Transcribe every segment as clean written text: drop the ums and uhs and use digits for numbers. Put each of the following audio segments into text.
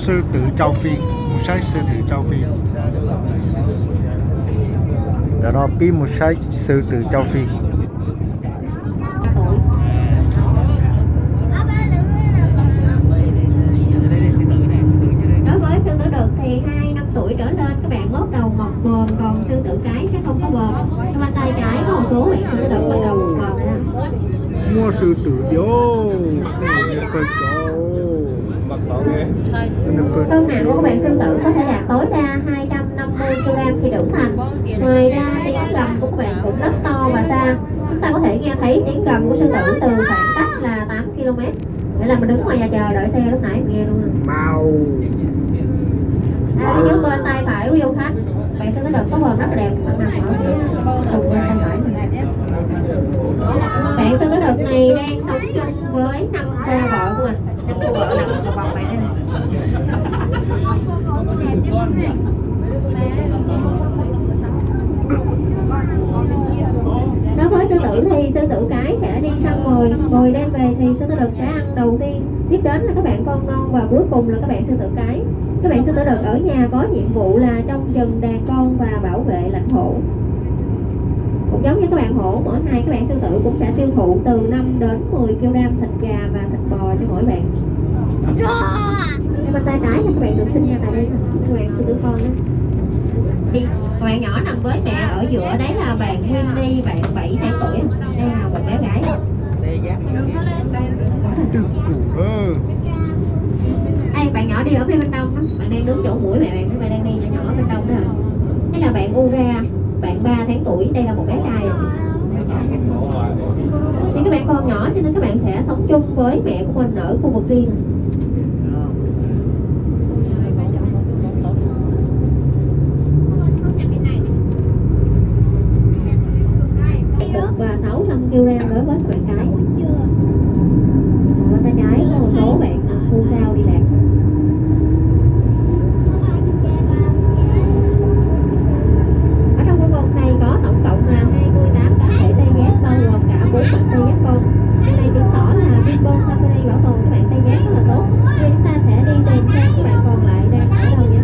sư tử châu Phi, một sai sư tử châu Phi. Đó là một sai sư tử châu Phi. Đối với sư tử đực thì 2 năm tuổi trở lên các bạn bóp đầu mọc bờm, còn sư tử cái sẽ không có bờm. Trong bàn tay trái có một số bạn sư tử đực bắt đầu mọc bờm nè. Mua sư tử vô. Cân nặng của các bạn sư tử có thể đạt tối đa 250 kg khi trưởng thành. Ngoài ra tiếng gầm của các bạn cũng rất to và xa. Chúng ta có thể nghe thấy tiếng gầm của sư tử từ khoảng cách là 8 km. Vậy là mình đứng ngoài nhà chờ đợi xe lúc nãy mình nghe luôn. Mau. Phía trước bên tay phải của du khách, bạn sư tử đực có bờm rất đẹp, mặt nằm ở bên tay phải mình. Bạn sư tử đực này đang sống chung với 5 cô vợ của mình. 5 cô vợ nằm vào vòng bạn đây. Đối với sư tử thì sư tử cái sẽ đi săn mồi, mồi đem về thì sư tử đực sẽ ăn đầu tiên. Tiếp đến là các bạn con non và cuối cùng là các bạn sư tử cái. Các bạn sư tử đực ở nhà có nhiệm vụ là trông chừng đàn con và bảo vệ lãnh thổ. Cũng giống như các bạn hổ, mỗi ngày các bạn sư tử cũng sẽ tiêu thụ từ 5 đến 10 kg thịt gà và thịt bò cho mỗi bạn. Bên tay trái thì các bạn được sinh ra tại đây nè, các bạn sư tử con đó. Thì bạn nhỏ nằm với mẹ ở giữa, đấy là bạn Winnie, bạn 7 tháng tuổi. Đây là một bé gái. Đây bạn nhỏ đi ở phía bên đông đó, bạn đang đứng chỗ mũi mẹ bạn, bạn đang đi nhỏ nhỏ bên đông đó. Đây là bạn Ura, bạn 3 tháng tuổi, đây là một bé trai. Thì các bạn con nhỏ cho nên các bạn sẽ sống chung với mẹ của mình ở khu vực riêng. Và 600 kg đối với các bạn cái. Bên tay trái có một số bạn khu sao đi lạc. Ở trong khu vực này có tổng cộng là 28 cá thể tê giác, bao gồm cả 4 bạn tê giác con. Điều này chứng tỏ là Vinpearl Safari bảo tồn các bạn tê giác rất là tốt. Bây giờ chúng ta sẽ đi tìm xem các bạn còn lại đang ở đâu nhé.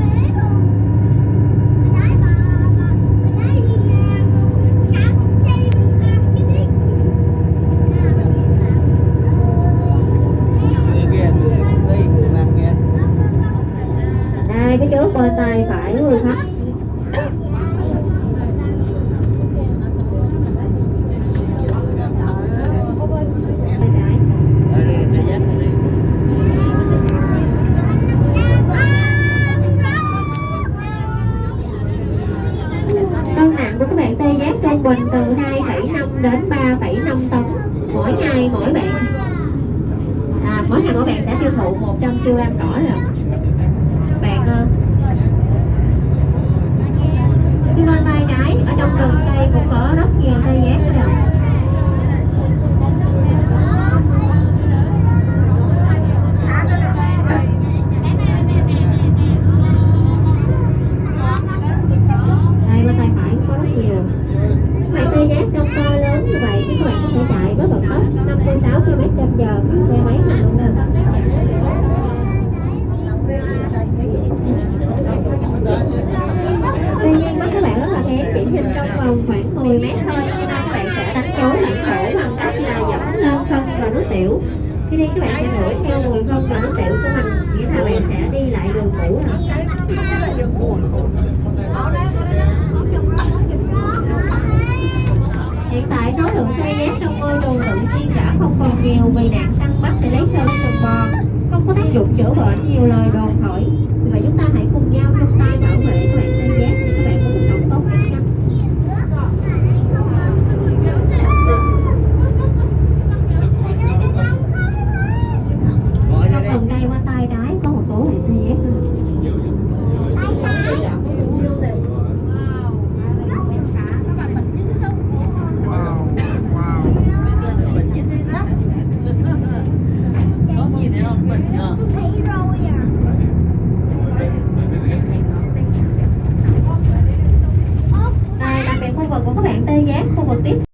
Đây, phía trước bên tay phải của du khách. Cân nặng của các bạn tê giác trung bình từ 2,5 đến 3,5 tấn. Mỗi ngày mỗi bạn mỗi bạn sẽ tiêu thụ 100 kg cỏ rồi. Bạn phía bên tay trái ở trong rừng cây cũng có rất nhiều tê giác nữa đâu. Đây bên tay phải cũng có rất nhiều. Các bạn tê giác trong to lớn như vậy thì các bạn có thể chạy với vận tốc 56 km/h bằng xe máy nặng luôn nè. Tuy nhiên mắt các bạn rất là kém, chỉ nhìn trong vòng khoảng 10 mét thôi, cho nên các bạn sẽ đánh dấu lãnh thổ bằng cách là dẫm lên phân và nước tiểu. Khi đi các bạn sẽ ngửi theo mùi phân và nước tiểu của mình, nghĩa là bạn sẽ đi lại đường cũ rồi. Hiện tại số lượng tê giác trong môi trường tự nhiên đã không còn nhiều vì nạn săn bắt để lấy sơn sừng bò không có tác dụng chữa bệnh nhiều lời đồn thổi. Vì vậy chúng ta hãy cùng